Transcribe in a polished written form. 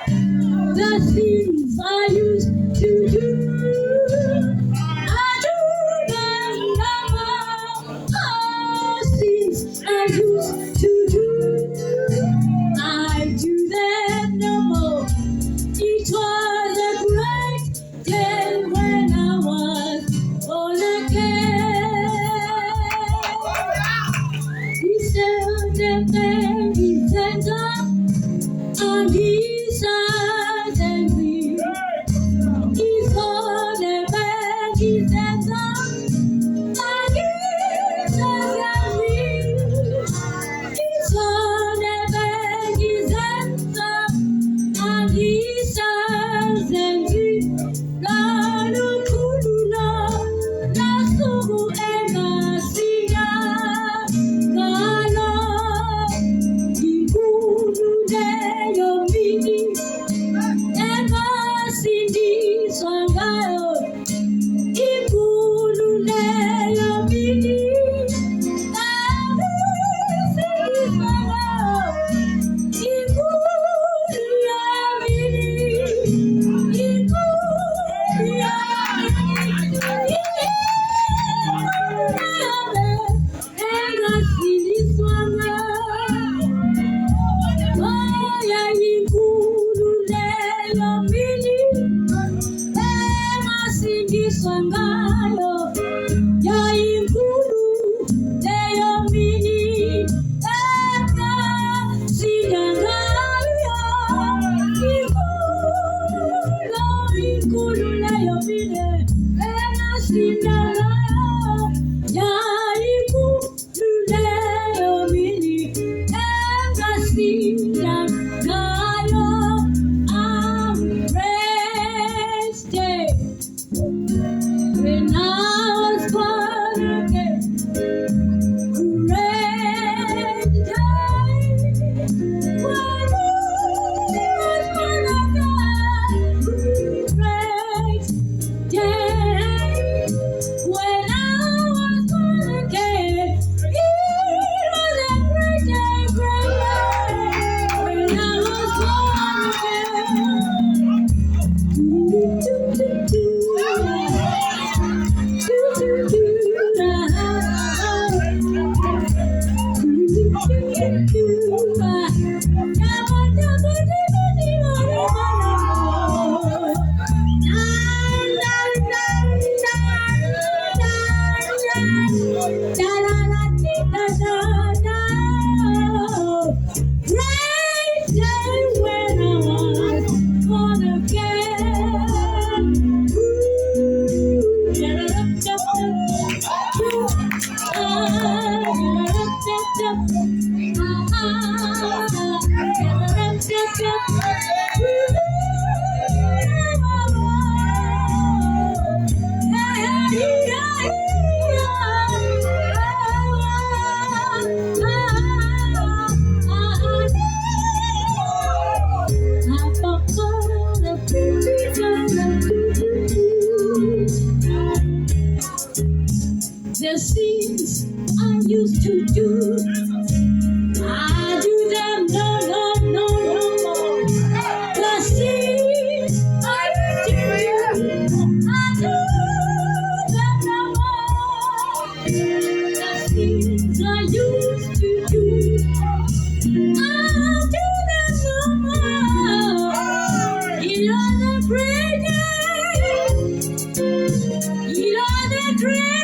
The things I used to do, I do them no more. The things I used to do, I do them no more. It was a great day when I was born again. He said, ebengizenza, angisazenzi. Izono, ebengizenza, angisazenzi. Izono, ebengizenza, angisazenzi. Lalukhulula, lasuku engasiya ngalo. Inkulu leyo mini engasindiswa ngayo. Inkulu leyo mini engasindiswa ngayo. Inkulu yamini, inkulu yamini, engasindiswa ngayo. Oya inkulu leyo mini engasindiswa ngayo. Ya inkulu leyo mini engasinda ngayo. Inkulu leyo mini engasinda ngayo. Ya inkulu leyo mini engasinda ngayo. I'm rested when I was born again. Great day when I was born again. Great day when I was born again. It was a great day, great day when I was born Great day when I was born again. The things I used to do, I do them no more. The things I used to do, I do them no more. The things I used to do, I do them no more. It was a great day. It was a great